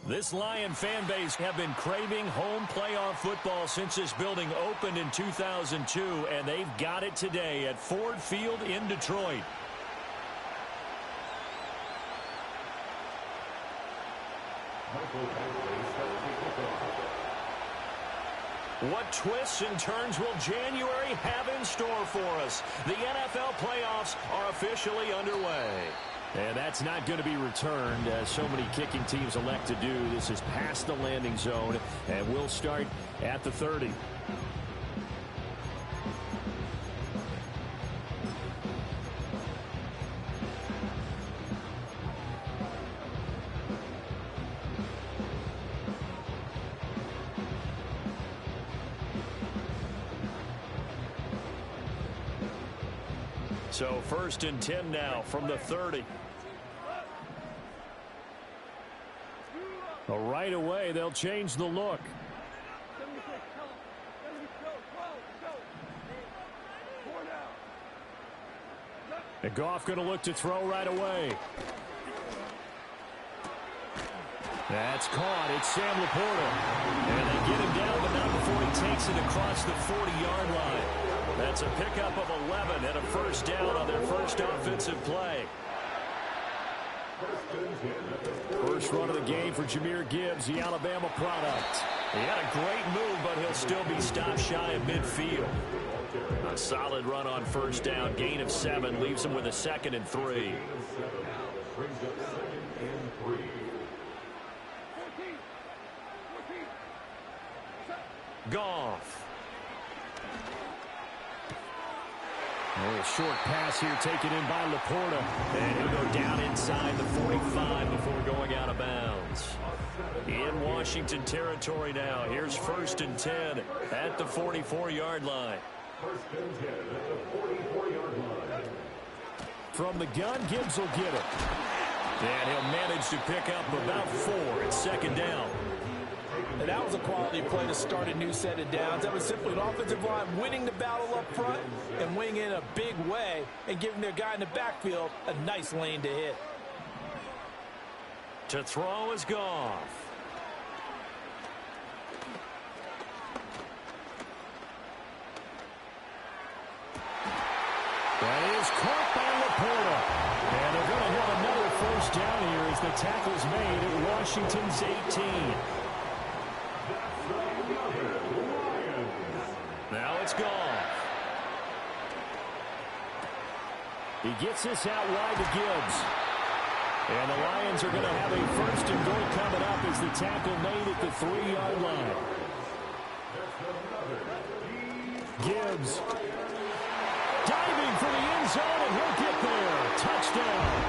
This Lion fan base have been craving home playoff football since this building opened in 2002, and they've got it today at Ford Field in Detroit. What twists and turns will January have in store for us? The NFL playoffs are officially underway. And that's not going to be returned, as so many kicking teams elect to do. This is past the landing zone, and we'll start at the 30. So 1st and 10 now from the 30. Right away, they'll change the look. And Goff going to look to throw right away. That's caught. It's Sam Laporta. And they get him down, but not before he takes it across the 40-yard line. That's a pickup of 11 and a first down on their first offensive play. First run of the game for Jahmyr Gibbs, the Alabama product. He had a great move, but he'll still be stopped shy of midfield. A solid run on first down, gain of 7, leaves him with a 2nd and 3. Goff. A short pass here taken in by Laporta. And he'll go down inside the 45 before going out of bounds. In Washington territory now. Here's 1st and 10 at the 44-yard line. From the gun, Gibbs will get it. And he'll manage to pick up about 4 at 2nd down. And that was a quality play to start a new set of downs. That was simply an offensive line winning the battle up front and winning in a big way and giving their guy in the backfield a nice lane to hit. To throw is Goff. That is caught by Laporta. And they're going to have another first down here as the tackle's made at Washington's 18. Now it's Goff. He gets this out wide to Gibbs. And the Lions are going to have a 1st and goal coming up as the tackle made at the 3-yard line. Gibbs diving for the end zone, and he'll get there. Touchdown.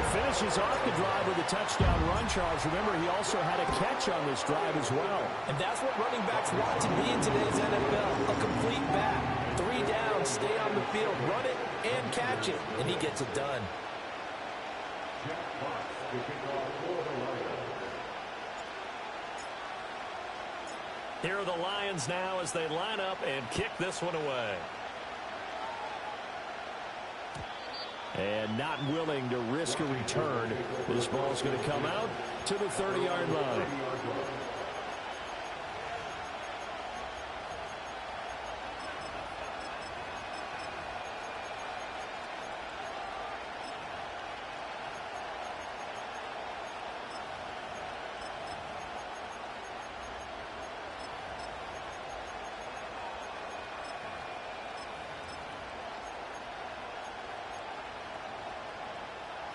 Finishes off the drive with a touchdown run, Charles. Remember, he also had a catch on this drive as well. And that's what running backs want to be in today's NFL, a complete back. 3 down, stay on the field, run it, and catch it. And he gets it done. Here are the Lions now as they line up and kick this one away. And not willing to risk a return. This ball's going to come out to the 30-yard line.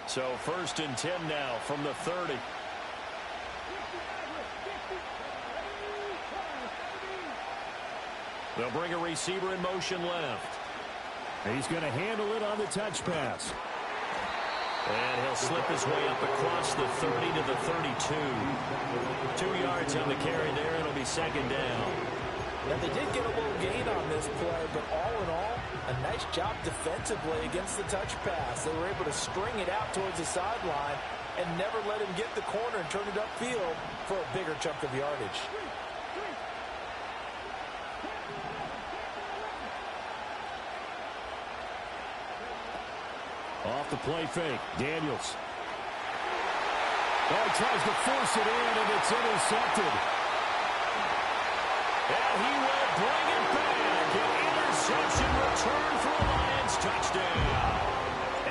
So 1st and 10 now from the 30. They'll bring a receiver in motion left. He's going to handle it on the touch pass. And he'll slip his way up across the 30 to the 32. 2 yards on the carry there. It'll be 2nd down. Now, they did get a little gain on this play, but all in all, a nice job defensively against the touch pass. They were able to string it out towards the sideline and never let him get the corner and turn it upfield for a bigger chunk of yardage. Off the play fake, Daniels. Oh, he tries to force it in, and it's intercepted. And he will bring it back. An interception return for a Lions touchdown.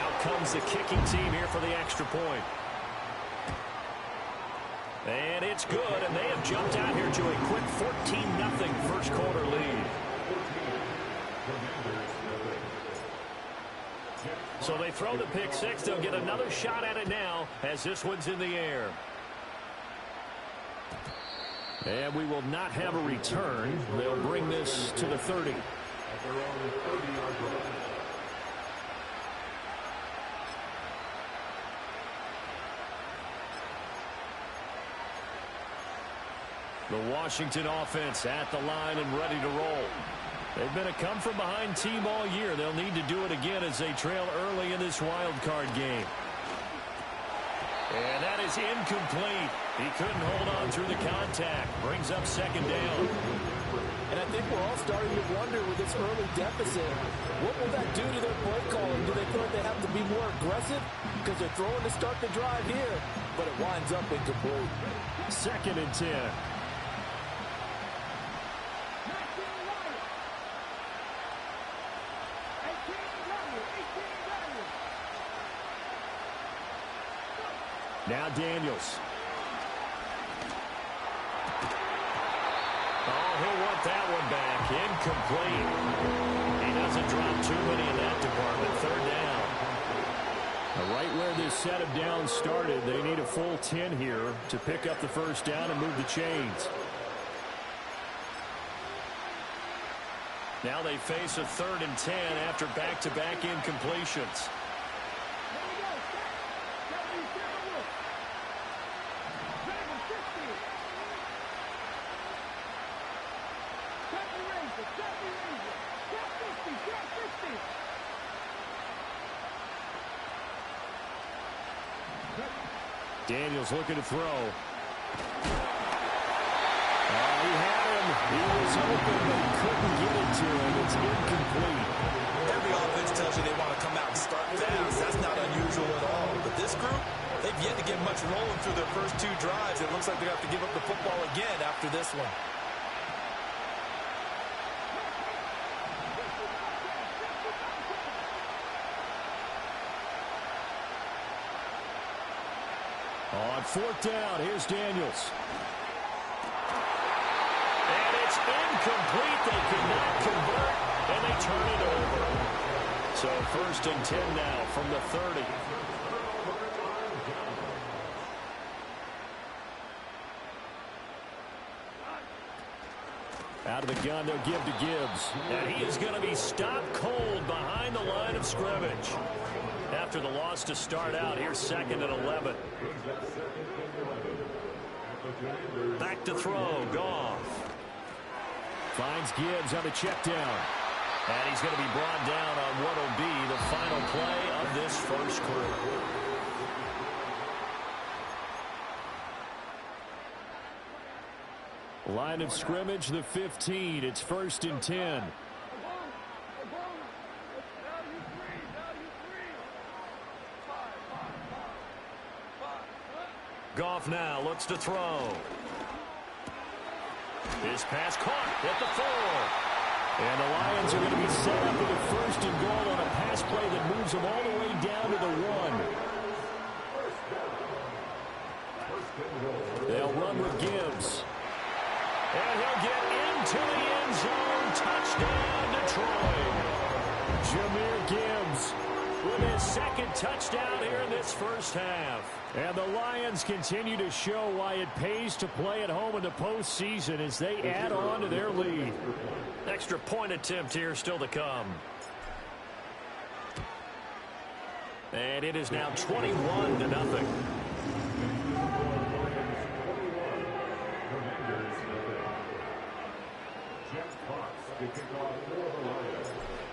Out comes the kicking team here for the extra point. And it's good, and they have jumped out here to a quick 14-0 first quarter lead. So they throw the pick six. They'll get another shot at it now as this one's in the air. And we will not have a return. They'll bring this to the 30. The Washington offense at the line and ready to roll. They've been a come-from-behind team all year. They'll need to do it again as they trail early in this wild card game. And that is incomplete. He couldn't hold on through the contact. Brings up second down. And I think we're all starting to wonder with this early deficit, what will that do to their play calling? Do they feel like they have to be more aggressive? Because they're throwing to start the drive here, but it winds up incomplete. 2nd and 10. Now Daniels. Oh, he'll want that one back. Incomplete. He doesn't drop too many in that department. 3rd down. Now, right where this set of downs started, they need a full 10 here to pick up the first down and move the chains. Now they face a 3rd and 10 after back-to-back incompletions. Daniels looking to throw. He had him. He was open, but he couldn't get it to him. It's incomplete. Every offense tells you they want to come out and start fast. That's not unusual at all. But this group, they've yet to get much rolling through their first 2 drives. It looks like they have to give up the football again after this one. On 4th down, here's Daniels. And it's incomplete. They could not convert, and they turn it over. So 1st and 10 now from the 30. Out of the gun, they'll give to Gibbs. And he is going to be stopped cold behind the line of scrimmage. After the loss to start out, here's 2nd and 11. Back to throw, Goff. Finds Gibbs on the check down. And he's going to be brought down on what will be the final play of this first quarter. Line of scrimmage, the 15. It's 1st and 10. Goff now looks to throw. His pass caught at the 4. And the Lions are going to be set up with a 1st and goal on a pass play that moves them all the way down to the 1. They'll run with Gibbs. And he'll get into the end zone. Touchdown, Detroit. Jahmyr Gibbs with his 2nd touchdown here in this first half. And the Lions continue to show why it pays to play at home in the postseason as they add on to their lead. Extra point attempt here still to come. And it is now 21-0.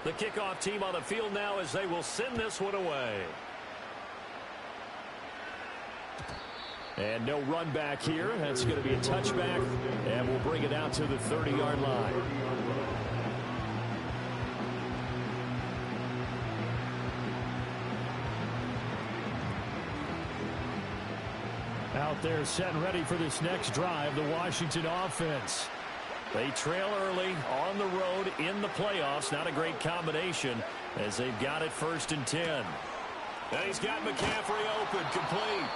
The kickoff team on the field now as they will send this one away. And no run back here. That's going to be a touchback, and we'll bring it out to the 30-yard line. Out there set and ready for this next drive, the Washington offense. They trail early on the road in the playoffs. Not a great combination as they've got it 1st and 10. And he's got McCaffrey open, complete.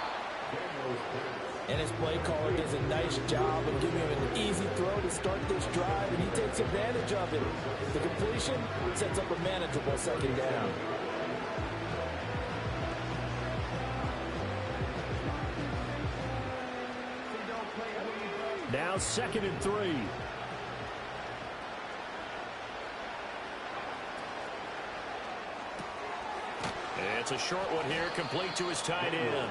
And his play caller does a nice job of giving him an easy throw to start this drive, and he takes advantage of it. The completion sets up a manageable 2nd down. Now 2nd and 3. It's a short one here, complete to his tight end.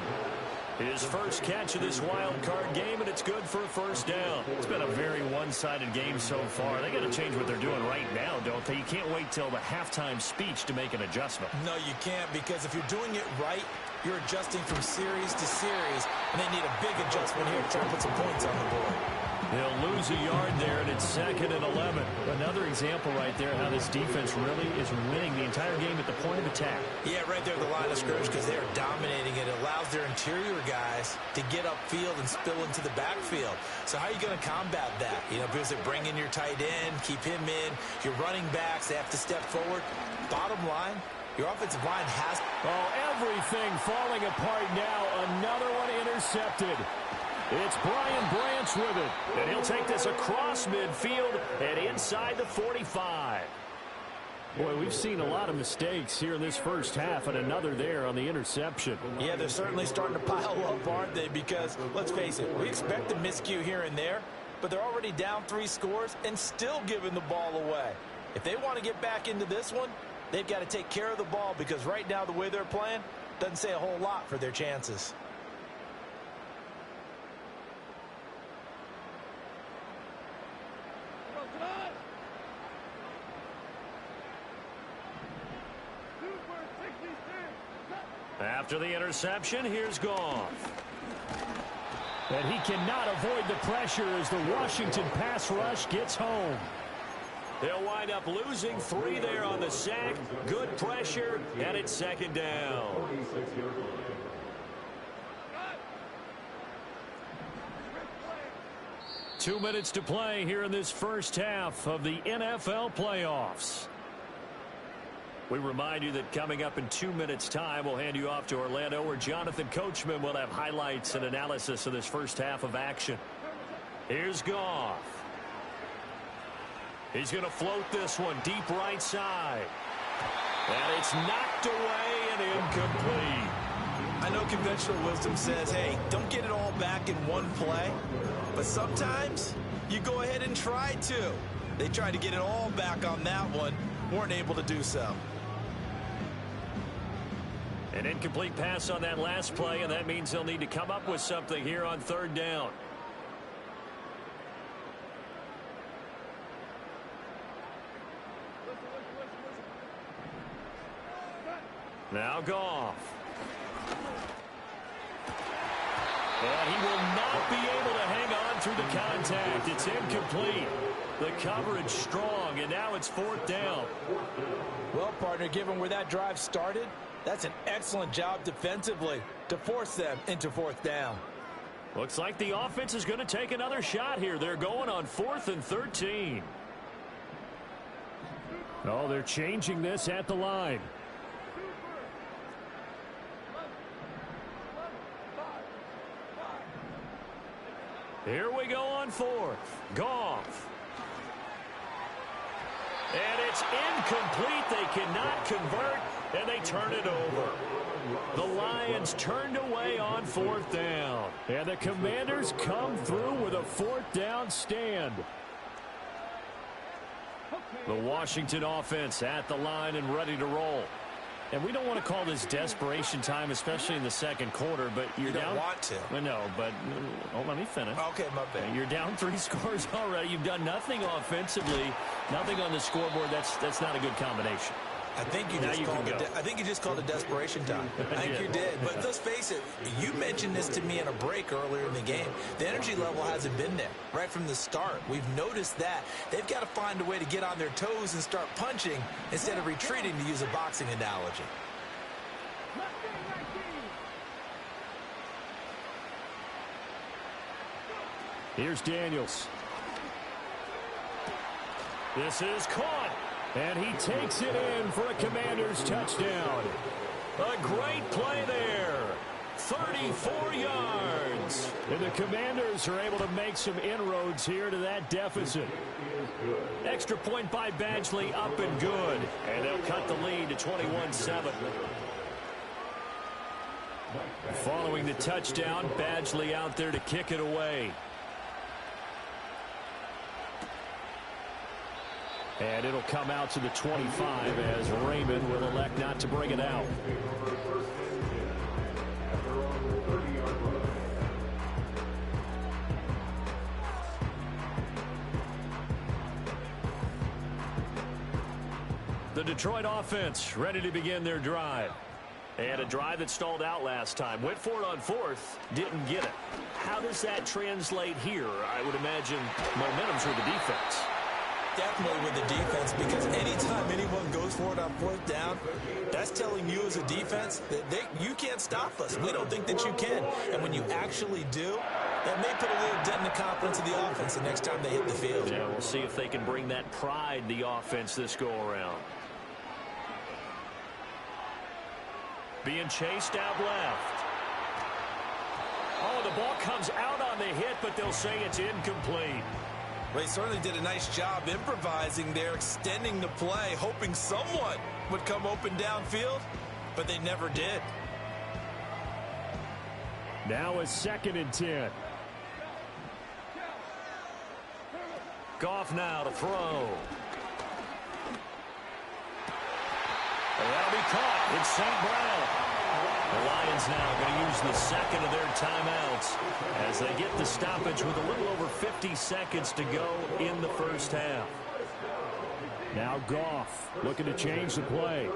His first catch of this wild card game, and it's good for a 1st down. It's been a very one-sided game so far. They got to change what they're doing right now, don't they? You can't wait till the halftime speech to make an adjustment. No, you can't, because if you're doing it right, you're adjusting from series to series, and they need a big adjustment here to try to put some points on the board. They'll lose a yard there, and it's 2nd and 11. Another example right there how this defense really is winning the entire game at the point of attack. Yeah, right there at the line of scrimmage, because they are dominating it. It allows their interior guys to get upfield and spill into the backfield. So how are you going to combat that? You know, because they bring in your tight end, keep him in. Your running backs, they have to step forward. Bottom line, your offensive line has... Oh, everything falling apart now. Another one intercepted. It's Brian Branch with it, and he'll take this across midfield and inside the 45. Boy, we've seen a lot of mistakes here in this first half, and another there on the interception. Yeah, they're certainly starting to pile up, aren't they? Because, let's face it, we expect a miscue here and there, but they're already down 3 scores and still giving the ball away. If they want to get back into this one, they've got to take care of the ball, because right now the way they're playing doesn't say a whole lot for their chances. After the interception, here's Goff. And he cannot avoid the pressure as the Washington pass rush gets home. They'll wind up losing 3 there on the sack. Good pressure, and it's 2nd down. Two minutes to play here in this first half of the NFL playoffs. We remind you that coming up in 2 minutes' time, we'll hand you off to Orlando, where Jonathan Coachman will have highlights and analysis of this first half of action. Here's Goff. He's going to float this one deep right side. And it's knocked away and incomplete. I know conventional wisdom says, hey, don't get it all back in one play. But sometimes you go ahead and try to. They tried to get it all back on that one. Weren't able to do so. An incomplete pass on that last play, and that means they'll need to come up with something here on 3rd down. Now Goff. And he will not be able to hang on through the contact. It's incomplete. The coverage strong, and now it's 4th down. Well, partner, given where that drive started, that's an excellent job defensively to force them into 4th down. Looks like the offense is going to take another shot here. They're going on 4th and 13. Oh, they're changing this at the line. Here we go on 4th. Goff. And it's incomplete. They cannot convert, and they turn it over. The Lions turned away on 4th down. And the Commanders come through with a 4th down stand. The Washington offense at the line and ready to roll. And we don't want to call this desperation time, especially in the 2nd quarter, but you're down. You don't want to. Well, no, but let me finish. Okay, my bad. You're down 3 scores already. You've done nothing offensively, nothing on the scoreboard. That's not a good combination. I think you just called it desperation time. I think you did. But let's face it, you mentioned this to me in a break earlier in the game. The energy level hasn't been there right from the start. We've noticed that. They've got to find a way to get on their toes and start punching instead of retreating, to use a boxing analogy. Here's Daniels. This is caught. And he takes it in for a Commanders touchdown. A great play there. 34 yards. And the Commanders are able to make some inroads here to that deficit. Extra point by Badgley, up and good. And they'll cut the lead to 21-7. Following the touchdown, Badgley out there to kick it away. And it'll come out to the 25 as Raymond will elect not to bring it out. The Detroit offense ready to begin their drive. And a drive that stalled out last time. Went for it on fourth, didn't get it. How does that translate here? I would imagine momentum's with the defense. Definitely with the defense, because anytime anyone goes for it on fourth down, that's telling you as a defense that you can't stop us. We don't think that you can. And when you actually do, that may put a little dent in the confidence of the offense the next time they hit the field. Yeah, we'll see if they can bring that pride, the offense, this go-around. Being chased out left. Oh, the ball comes out on the hit, but they'll say it's incomplete. Well, he certainly did a nice job improvising there, extending the play, hoping someone would come open downfield, but they never did. Now a 2nd and 10. Goff now to throw. And that'll be caught. It's St. Brown. The Lions now going to use the second of their timeouts as they get the stoppage with a little over 50 seconds to go in the first half. Now Goff looking to change the play.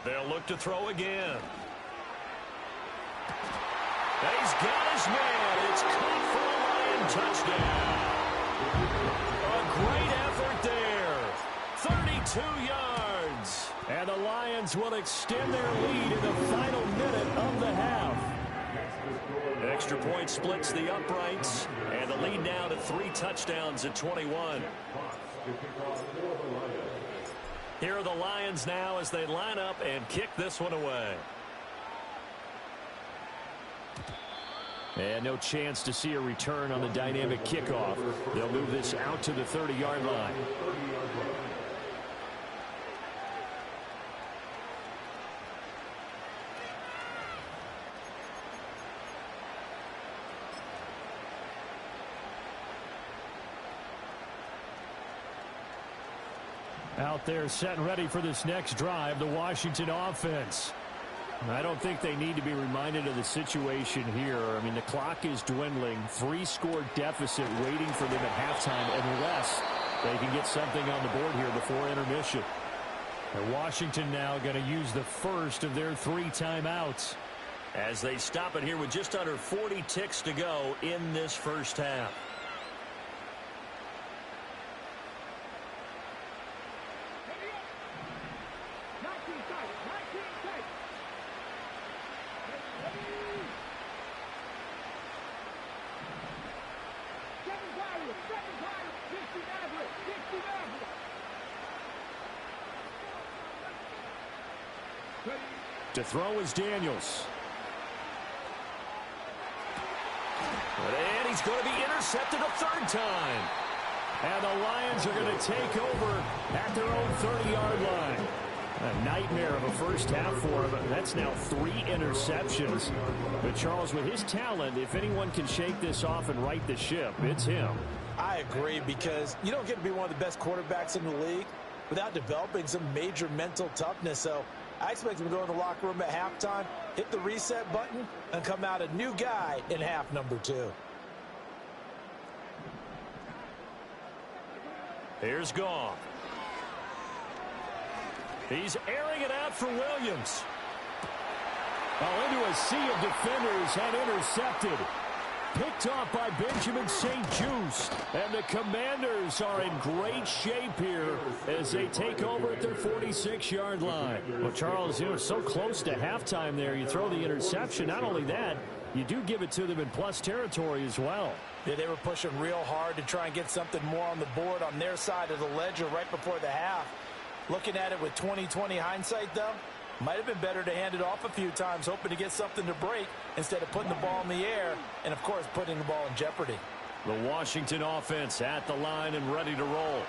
They'll look to throw again. He's got his man. It's caught for a Lion touchdown. A great effort there. 32 yards. And the Lions will extend their lead in the final minute of the half. Extra point splits the uprights. And the lead now to 3 touchdowns at 21. Here are the Lions now as they line up and kick this one away. And no chance to see a return on the dynamic kickoff. They'll move this out to the 30-yard line. Out there set and ready for this next drive, the Washington offense. I don't think they need to be reminded of the situation here. I mean, the clock is dwindling. 3-score deficit waiting for them at halftime unless they can get something on the board here before intermission. And Washington now going to use the first of their 3 timeouts as they stop it here with just under 40 ticks to go in this first half. To throw is Daniels. And he's going to be intercepted a 3rd time. And the Lions are going to take over at their own 30-yard line. A nightmare of a first half for him. That's now 3 interceptions. But Charles, with his talent, if anyone can shake this off and right the ship, it's him. I agree, because you don't get to be one of the best quarterbacks in the league without developing some major mental toughness. So I expect him to go in the locker room at halftime, hit the reset button, and come out a new guy in half number 2. Here's Goff. He's airing it out for Williams. Oh, into a sea of defenders and intercepted. Picked off by Benjamin St-Juste. And the Commanders are in great shape here as they take over at their 46-yard line. Well, Charles, so close to halftime there. You throw the interception. Not only that, you do give it to them in plus territory as well. Yeah, they were pushing real hard to try and get something more on the board on their side of the ledger right before the half. Looking at it with 20/20 hindsight, though, might have been better to hand it off a few times, hoping to get something to break instead of putting the ball in the air and, of course, putting the ball in jeopardy. The Washington offense at the line and ready to roll.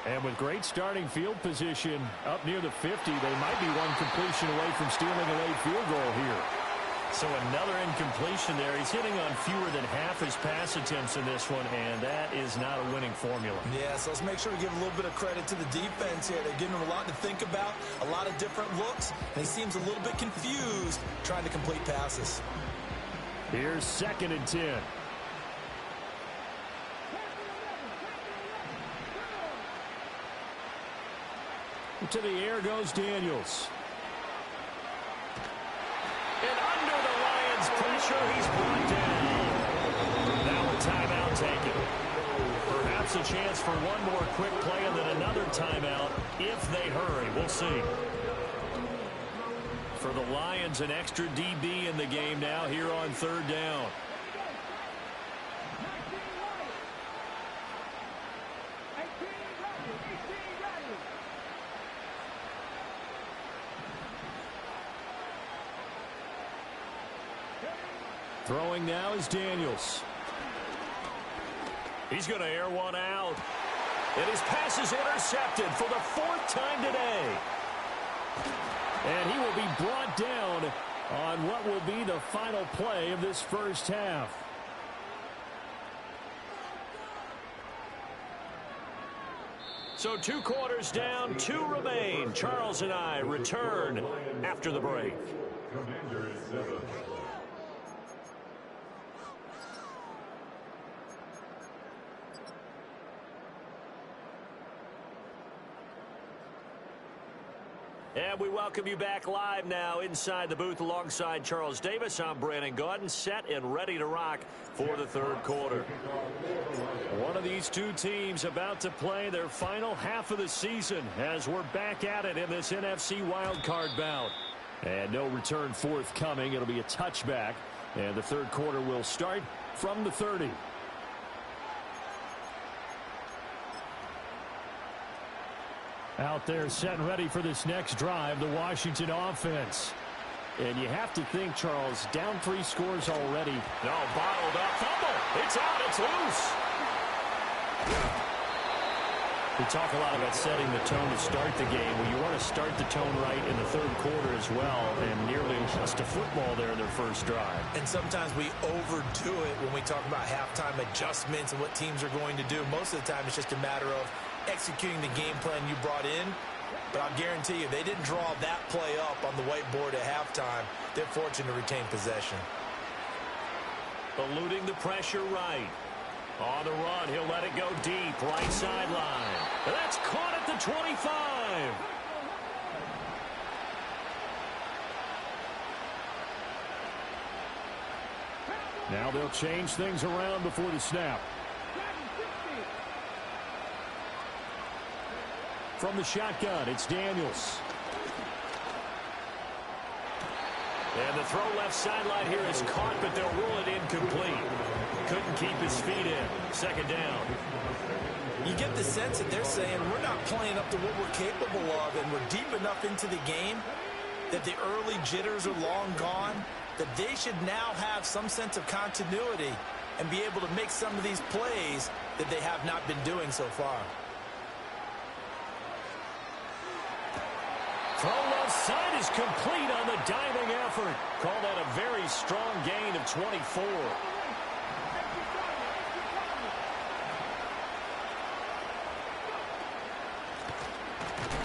And with great starting field position up near the 50, they might be one completion away from stealing a late field goal here. So another incompletion there. He's hitting on fewer than half his pass attempts in this one, and that is not a winning formula. Yeah, so let's make sure we give a little bit of credit to the defense here. They're giving him a lot to think about, a lot of different looks, and he seems a little bit confused trying to complete passes. Here's 2nd and 10. To the air goes Daniels. And under the Lions' pressure, he's brought down. Now a timeout taken. Perhaps a chance for one more quick play and then another timeout if they hurry. We'll see. For the Lions, an extra DB in the game now here on 3rd down. Throwing now is Daniels. He's going to air one out. And his pass is intercepted for the 4th time today. And he will be brought down on what will be the final play of this first half. So 2 quarters down, 2 remain. Charles and I return after the break. And we welcome you back live now inside the booth alongside Charles Davis. I'm Brandon Gaudin, set and ready to rock for the 3rd quarter. One of these 2 teams about to play their final half of the season as we're back at it in this NFC wildcard bout. And no return forthcoming. It'll be a touchback. And the 3rd quarter will start from the 30. Out there set and ready for this next drive, the Washington offense. And you have to think, Charles, down 3 scores already. No, bottled up. Fumble. It's out. It's loose. We talk a lot about setting the tone to start the game. Well, you want to start the tone right in the 3rd quarter as well, and nearly lost a football there in their first drive. And sometimes we overdo it when we talk about halftime adjustments and what teams are going to do. Most of the time, it's just a matter of executing the game plan you brought in. But I'll guarantee you, they didn't draw that play up on the whiteboard at halftime. They're fortunate to retain possession. Eluding the pressure right. On the run, he'll let it go deep, right sideline. That's caught at the 25. Now they'll change things around before the snap. From the shotgun, it's Daniels. And the throw left sideline here is caught, but they'll rule it incomplete. Couldn't keep his feet in. 2nd down. You get the sense that they're saying we're not playing up to what we're capable of, and we're deep enough into the game that the early jitters are long gone, that they should now have some sense of continuity and be able to make some of these plays that they have not been doing so far. Throw left side is complete on the diving effort. Call that a very strong gain of 24.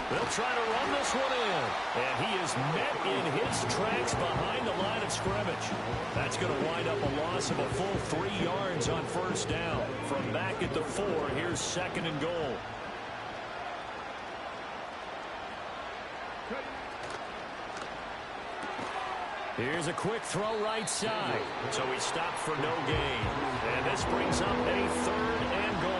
They'll try to run this one in. And he is met in his tracks behind the line of scrimmage. That's going to wind up a loss of a full 3 yards on 1st down. From back at the 4, here's 2nd and goal. Here's a quick throw right side. So he stopped for no gain. And this brings up a 3rd and goal.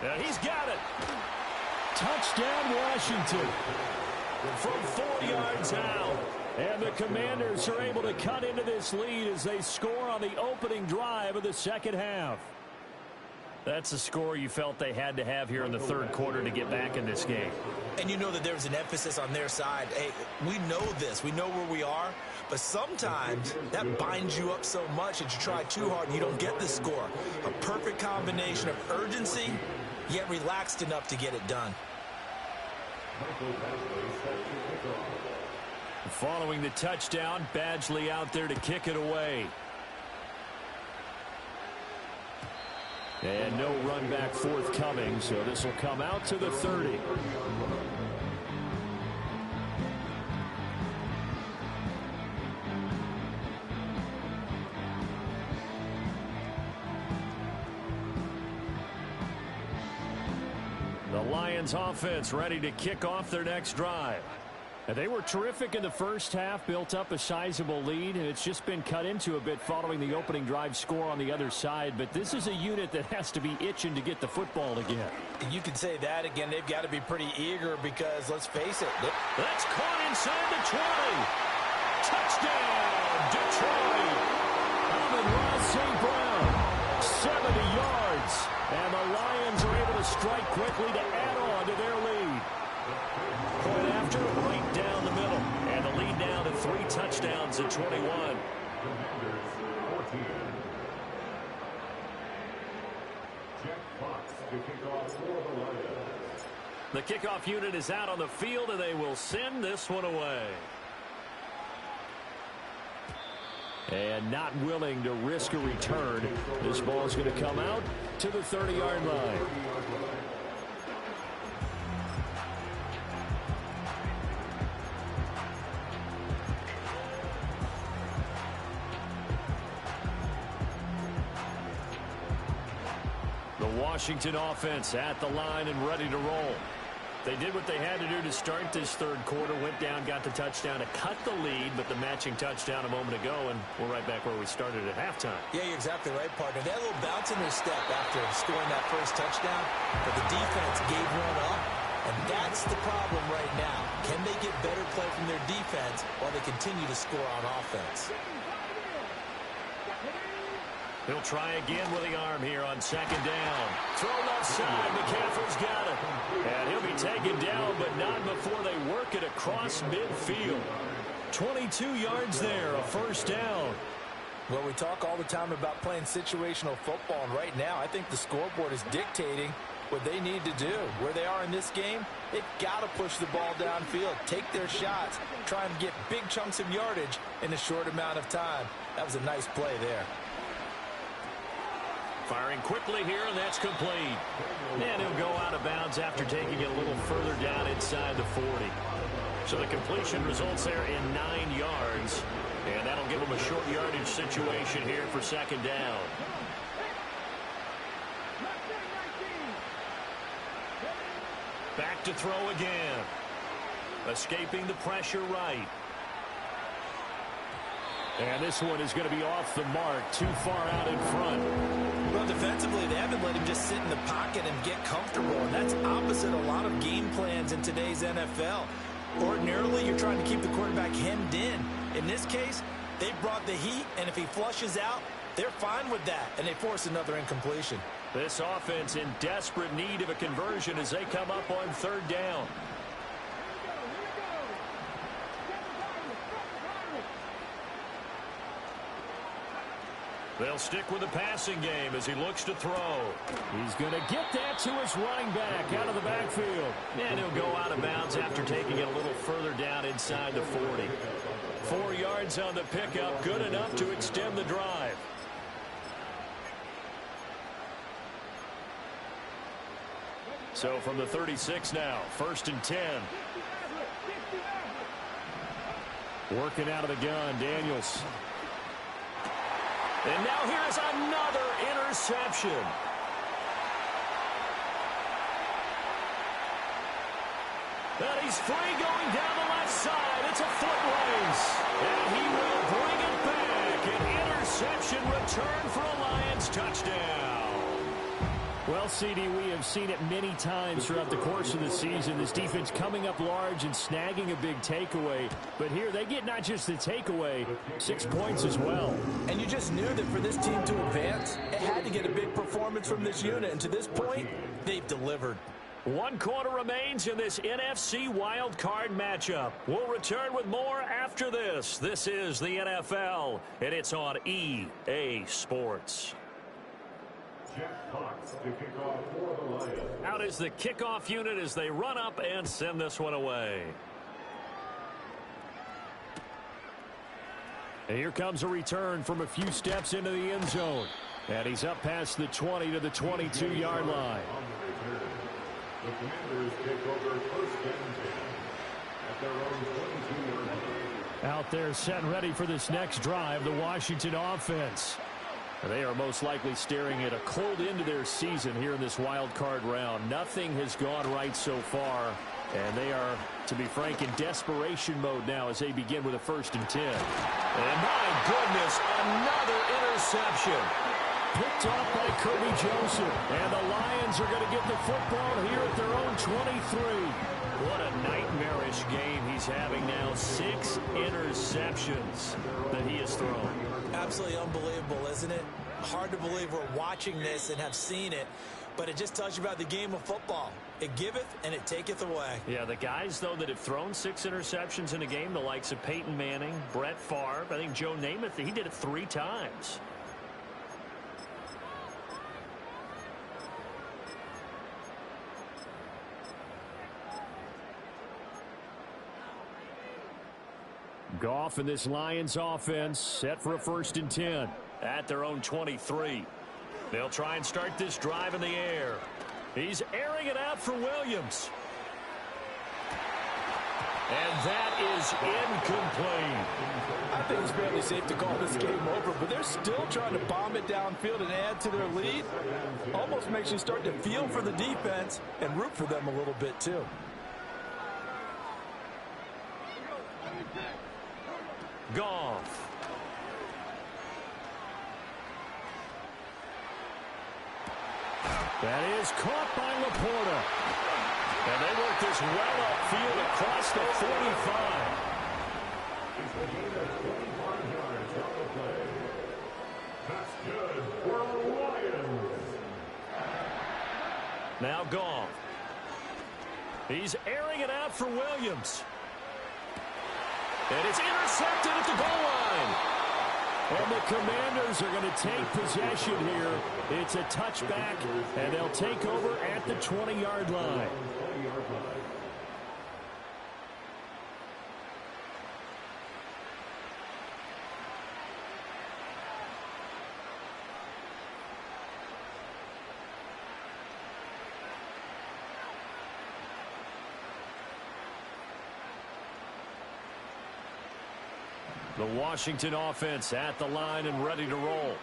He's got it. Touchdown, Washington. From 4 yards out. And the Commanders are able to cut into this lead as they score on the opening drive of the second half. That's a score you felt they had to have here in the third quarter to get back in this game. And you know that there's an emphasis on their side. Hey, we know this. We know where we are. But sometimes that binds you up so much that you try too hard and you don't get the score. A perfect combination of urgency, yet relaxed enough to get it done. Following the touchdown, Badgley out there to kick it away. And no run back forthcoming, so this will come out to the 30. The Lions offense ready to kick off their next drive. And they were terrific in the first half, built up a sizable lead, and it's just been cut into a bit following the opening drive score on the other side. But this is a unit that has to be itching to get the football again. You could say that again. They've got to be pretty eager because, let's face it. That's caught inside the 20. Touchdown, Detroit. Amon-Ra St. Brown, 70 yards. And the Lions are able to strike quickly to add on to their lead. Point after, right down the middle. And the lead down to 3 touchdowns at 21. The kickoff unit is out on the field, and they will send this one away. And not willing to risk a return. This ball is going to come out to the 30-yard line. Washington offense at the line and ready to roll. They did what they had to do to start this third quarter, went down, got the touchdown to cut the lead, but the matching touchdown a moment ago, and we're right back where we started at halftime. Yeah, you're exactly right, partner. They had a little bounce in their step after scoring that first touchdown, but the defense gave one up, and that's the problem right now. Can they get better play from their defense while they continue to score on offense? He'll try again with the arm here on second down. Throw left side. McCaffrey's got it. And he'll be taken down, but not before they work it across midfield. 22 yards there, a first down. Well, we talk all the time about playing situational football, and right now I think the scoreboard is dictating what they need to do. Where they are in this game, they've got to push the ball downfield, take their shots, try and get big chunks of yardage in a short amount of time. That was a nice play there. Firing quickly here, and that's complete. And he'll go out of bounds after taking it a little further down inside the 40. So the completion results there in 9 yards. And that'll give him a short yardage situation here for second down. Back to throw again. Escaping the pressure right. And this one is going to be off the mark, too far out in front. Well, defensively, they haven't let him just sit in the pocket and get comfortable, and that's opposite a lot of game plans in today's NFL. Ordinarily, you're trying to keep the quarterback hemmed in. In this case, they brought the heat, and if he flushes out, they're fine with that, and they force another incompletion. This offense in desperate need of a conversion as they come up on third down. They'll stick with the passing game as he looks to throw. He's going to get that to his running back out of the backfield. And he'll go out of bounds after taking it a little further down inside the 40. 4 yards on the pickup, good enough to extend the drive. So from the 36 now, 1st and 10. Working out of the gun, Daniels. And now here's another interception. And he's free going down the left side. It's a foot race. And he will bring it back. An interception return for a Lions touchdown. Well, CD, we have seen it many times throughout the course of the season. This defense coming up large and snagging a big takeaway. But here they get not just the takeaway, 6 points as well. And you just knew that for this team to advance, it had to get a big performance from this unit. And to this point, they've delivered. 1 quarter remains in this NFC Wild Card matchup. We'll return with more after this. This is the NFL, and it's on EA Sports. Out is the kickoff unit as they run up and send this one away. And here comes a return from a few steps into the end zone. And he's up past the 20 to the 22-yard line. The Commanders take over first and 10 at their own 22-yard line. Out there set and ready for this next drive, the Washington offense. They are most likely staring at a cold end to their season here in this wild card round. Nothing has gone right so far, and they are, to be frank, in desperation mode now as they begin with a 1st and 10. And my goodness, another interception. Picked off by Kirby Joseph, and the Lions are going to get the football here at their own 23. What a nightmarish game he's having now. 6 interceptions that he has thrown. Absolutely unbelievable, isn't it? Hard to believe we're watching this and have seen it, but it just tells you about the game of football. It giveth and it taketh away. Yeah, the guys, though, that have thrown 6 interceptions in a game, the likes of Peyton Manning, Brett Favre, I think Joe Namath, he did it 3 times. Goff and this Lions offense set for a 1st and 10 at their own 23. They'll try and start this drive in the air. He's airing it out for Williams. And that is incomplete. I think it's fairly safe to call this game over, but they're still trying to bomb it downfield and add to their lead. Almost makes you start to feel for the defense and root for them a little bit too. Goff. That is caught by Laporta. And they work this well upfield across the 45. That's good for the Lions. Now Goff. He's airing it out for Williams. And it's intercepted at the goal line. And the Commanders are going to take possession here. It's a touchback, and they'll take over at the 20-yard line. The Washington offense at the line and ready to roll.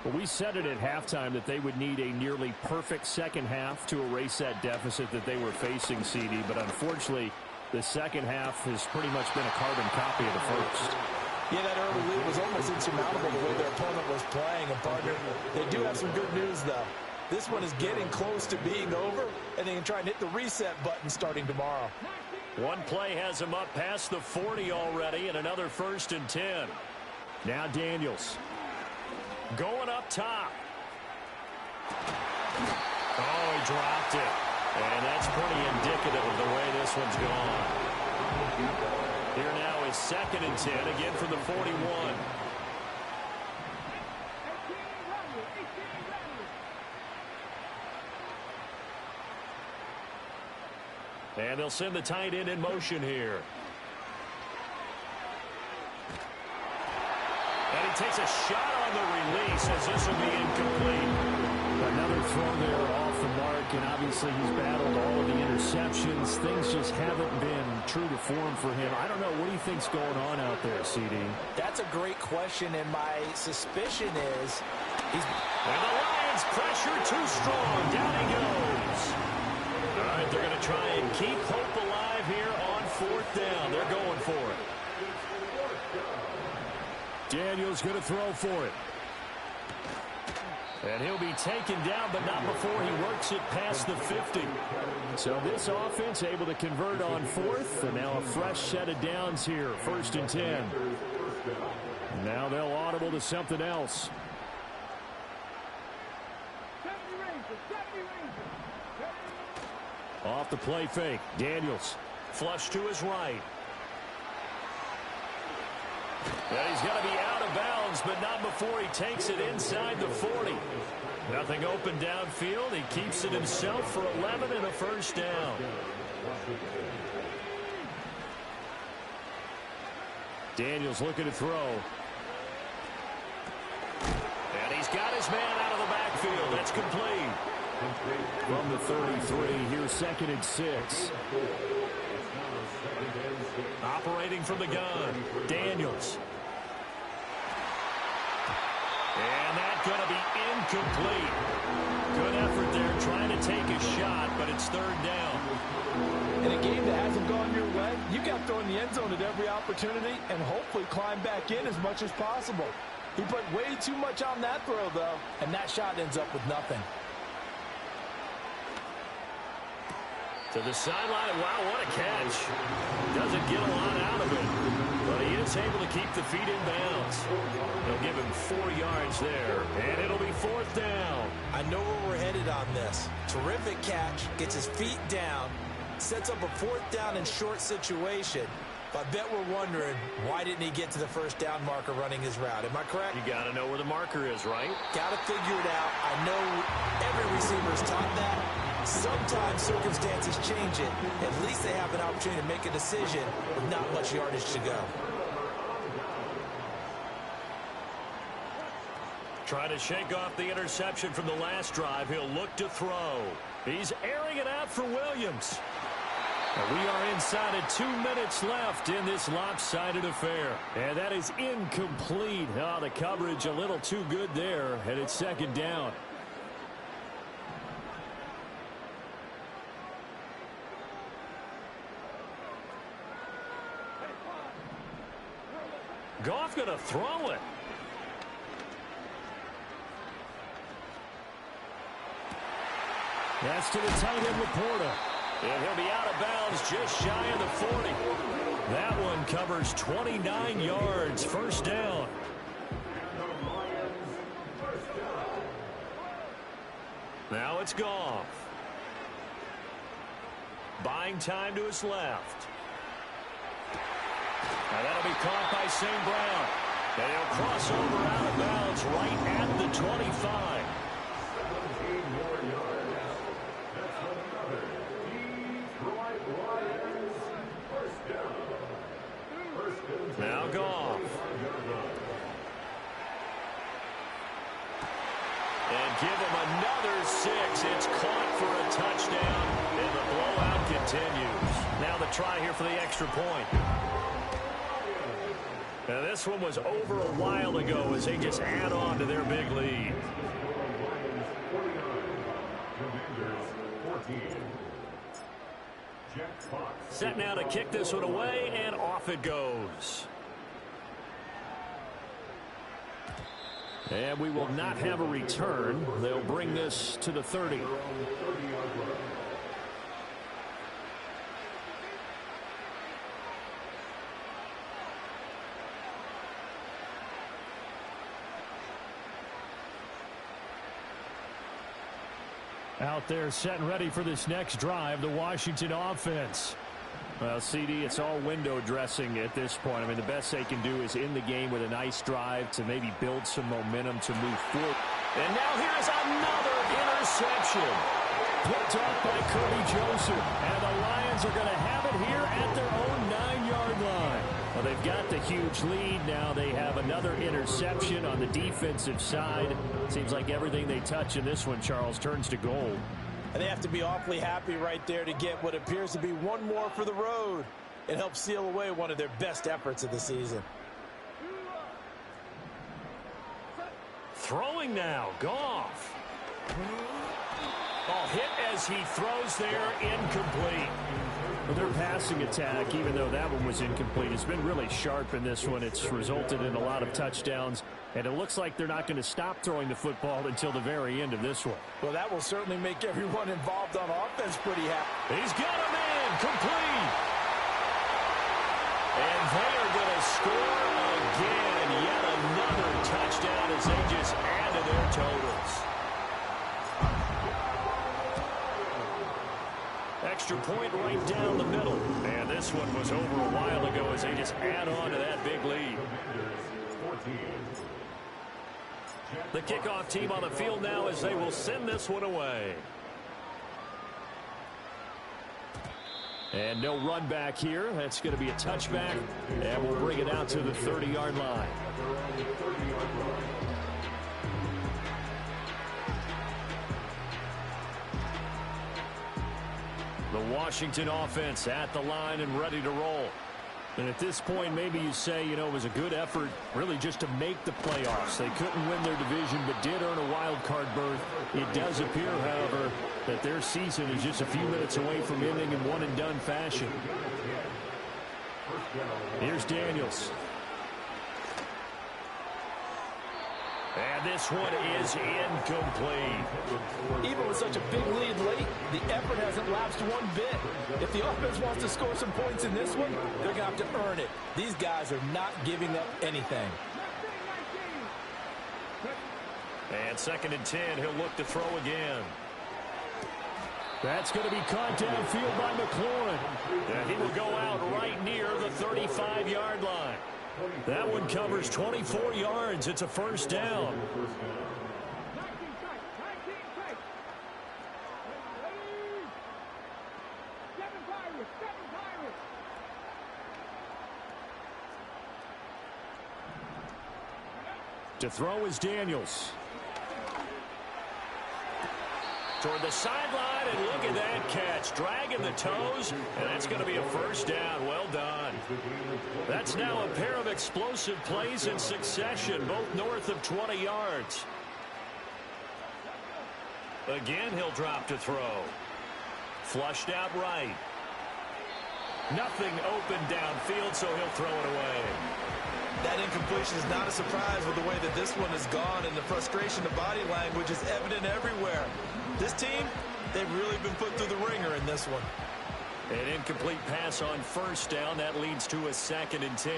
Well, we said it at halftime that they would need a nearly perfect second half to erase that deficit that they were facing, CD. But unfortunately, the second half has pretty much been a carbon copy of the first. Yeah, that early lead was almost insurmountable the way their opponent was playing. And partner, they do have some good news, though. This one is getting close to being over, and they can try and hit the reset button starting tomorrow. One play has him up past the 40 already, and another 1st and 10. Now Daniels. Going up top. Oh, he dropped it. And that's pretty indicative of the way this one's gone. Here now is 2nd and 10, again from the 41. And they'll send the tight end in motion here. And he takes a shot on the release as this will be incomplete. Another throw there off the mark, and obviously he's battled all of the interceptions. Things just haven't been true to form for him. I don't know. What do you think's going on out there, CD? That's a great question, and my suspicion is he's... And the Lions pressure too strong. Down he goes. All right, they're going to try and keep hope alive here on 4th down. They're going for it. Daniels going to throw for it. And he'll be taken down, but not before he works it past the 50. So this offense able to convert on fourth, and now a fresh set of downs here, 1st and 10. Now they'll audible to something else. Off the play fake, Daniels. Flush to his right. And he's going to be out of bounds, but not before he takes it inside the 40. Nothing open downfield. He keeps it himself for 11 and a first down. Daniels looking to throw. And he's got his man out of the backfield. That's complete. From the 33, here's 2nd and 6. Operating from the gun, Daniels. And that's going to be incomplete. Good effort there trying to take a shot, but it's 3rd down. In a game that hasn't gone your way, you got to throw in the end zone at every opportunity and hopefully climb back in as much as possible. He put way too much on that throw, though, and that shot ends up with nothing. To the sideline. Wow, what a catch. Doesn't get a lot out of it, but he is able to keep the feet in bounds. They'll give him 4 yards there, and it'll be 4th down. I know where we're headed on this. Terrific catch, gets his feet down, sets up a 4th down and short situation. I bet we're wondering, why didn't he get to the 1st down marker running his route? Am I correct? You got to know where the marker is, right? Got to figure it out. I know every receiver's taught that. Sometimes circumstances change it. At least they have an opportunity to make a decision with not much yardage to go. Trying to shake off the interception from the last drive. He'll look to throw. He's airing it out for Williams. And we are inside of 2 minutes left in this lopsided affair. And that is incomplete. Oh, the coverage a little too good there. And it's 2nd down. Goff going to throw it. That's to the tight end, Laporta. And he'll be out of bounds just shy of the 40. That one covers 29 yards. 1st down. Now it's Goff. Buying time to his left. Now that'll be caught by St. Brown. And he'll cross over out of bounds right at the 25. 17 more yards. That's another Detroit Lions 1st down. 1st and 10. Now Goff. And give him another 6. It's caught for a touchdown. And the blowout continues. Now the try here for the extra point. Now this one was over a while ago as they just add on to their big lead. Set now to kick this one away, and off it goes. And we will not have a return. They'll bring this to the 30. Out there set and ready for this next drive, the Washington offense. Well, CD, it's all window dressing at this point. I mean, the best they can do is in the game with a nice drive to maybe build some momentum to move forward. And now here's another interception. Picked off by Kirby Joseph. And the Lions are going to have it here at their own 9-yard line. Well, they've got the huge lead. Now they have another interception on the defensive side. Seems like everything they touch in this one, Charles, turns to gold. And they have to be awfully happy right there to get what appears to be one more for the road. It helps seal away one of their best efforts of the season. Throwing now, Goff. Oh, hit as he throws there, incomplete. Well, their passing attack, even though that one was incomplete, has been really sharp in this one. It's resulted in a lot of touchdowns, and it looks like they're not going to stop throwing the football until the very end of this one. Well, that will certainly make everyone involved on offense pretty happy. He's got him in, complete. And they are going to score again. Yet another touchdown as they just add to their totals. Extra point right down the middle. And this one was over a while ago as they just add on to that big lead. The kickoff team on the field now as they will send this one away. And no run back here. That's going to be a touchback. And we'll bring it out to the 30-yard line. The Washington offense at the line and ready to roll. And at this point, maybe you say, you know, it was a good effort really just to make the playoffs. They couldn't win their division but did earn a wild card berth. It does appear, however, that their season is just a few minutes away from ending in one-and-done fashion. Here's Daniels. And this one is incomplete. Even with such a big lead late, the effort hasn't lapsed one bit. If the offense wants to score some points in this one, they're going to have to earn it. These guys are not giving up anything. And 2nd and 10, he'll look to throw again. That's going to be caught downfield by McLaurin. And he will go out right near the 35-yard line. That one covers 24 yards. It's a first down. To throw is Daniels. Toward the sideline, and look at that catch. Dragging the toes, and that's going to be a first down. Well done. That's now a pair of explosive plays in succession, both north of 20 yards. Again, he'll drop to throw. Flushed out right. Nothing open downfield, so he'll throw it away. That incompletion is not a surprise with the way that this one has gone, and the frustration of body language is evident everywhere. This team, they've really been put through the ringer in this one. An incomplete pass on first down. That leads to a 2nd and 10.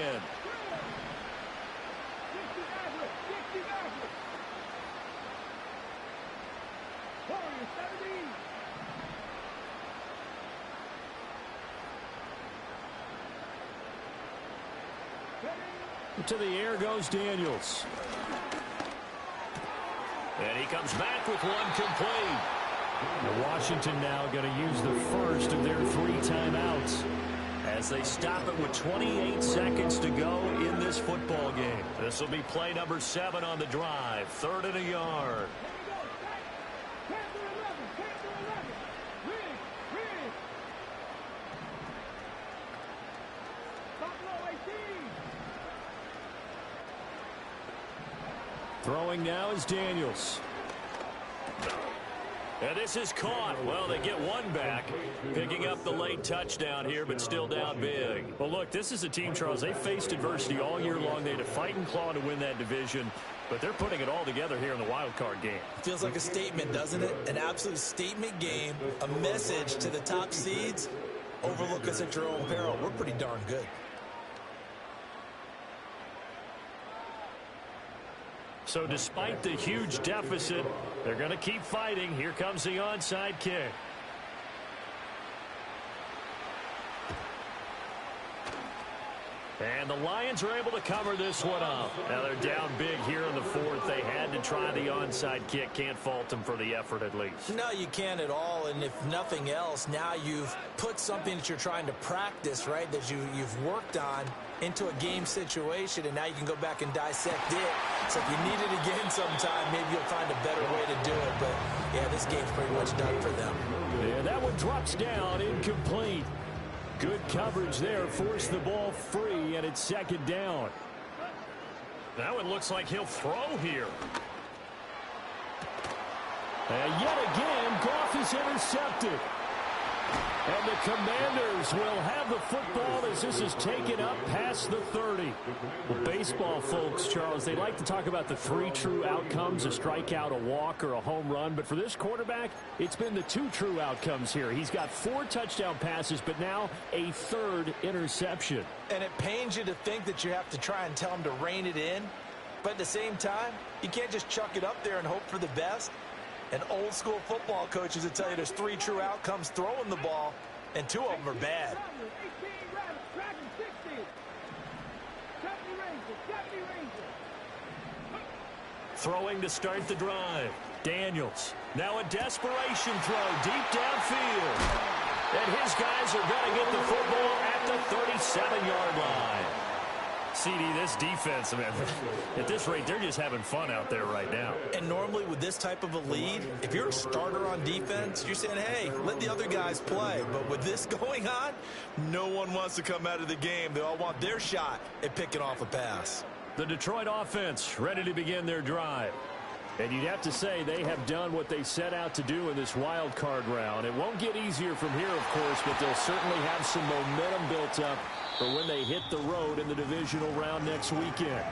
To the air goes Daniels. And he comes back with one complete. Now Washington now going to use the first of their 3 timeouts as they stop it with 28 seconds to go in this football game. This will be play number 7 on the drive. 3rd and a yard. Throwing now is Daniels. And this is caught. Well, they get one back, picking up the late touchdown here, but still down big. Well, look, this is a team, Charles. They faced adversity all year long. They had to fight and claw to win that division, but they're putting it all together here in the wild card game. Feels like a statement, doesn't it? An absolute statement game, a message to the top seeds. Overlook us at your own peril. We're pretty darn good. So despite the huge deficit, they're going to keep fighting. Here comes the onside kick. And the Lions are able to cover this one up. Now they're down big here in the 4th. They had to try the onside kick. Can't fault them for the effort at least. No, you can't at all. And if nothing else, now you've put something that you're trying to practice, right, that you've worked on into a game situation, and now you can go back and dissect it. So if you need it again sometime, maybe you'll find a better way to do it. But, yeah, this game's pretty much done for them. Yeah, that one drops down, incomplete. Good coverage there, forced the ball free, and it's 2nd down. That one looks like he'll throw here. And yet again, Goff is intercepted. And the Commanders will have the football as this is taken up past the 30. Well, baseball folks, Charles, they like to talk about the 3 true outcomes, a strikeout, a walk, or a home run. But for this quarterback, it's been the 2 true outcomes here. He's got 4 touchdown passes, but now a 3rd interception. And it pains you to think that you have to try and tell him to rein it in. But at the same time, you can't just chuck it up there and hope for the best. And old school football coaches will tell you there's 3 true outcomes throwing the ball, and 2 of them are bad. Throwing to start the drive. Daniels. Now a desperation throw deep downfield. And his guys are going to get the football at the 37-yard line. CD, this defense, man, at this rate, they're just having fun out there right now. And normally with this type of a lead, if you're a starter on defense, you're saying, hey, let the other guys play. But with this going on, no one wants to come out of the game. They all want their shot at picking off a pass. The Detroit offense ready to begin their drive. And you'd have to say they have done what they set out to do in this wild card round. It won't get easier from here, of course, but they'll certainly have some momentum built up for when they hit the road in the divisional round next weekend.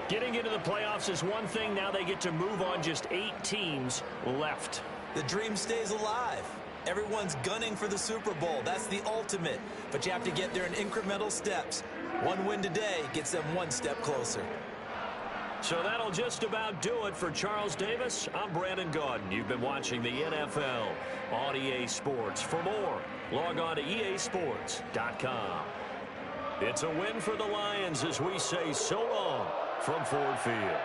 Getting into the playoffs is one thing. Now they get to move on. Just 8 teams left. The dream stays alive. Everyone's gunning for the Super Bowl. That's the ultimate. But you have to get there in incremental steps. One win today gets them 1 step closer. So that'll just about do it for Charles Davis. I'm Brandon Gaudin. You've been watching the NFL on EA Sports. For more, log on to easports.com. It's a win for the Lions as we say so long from Ford Field.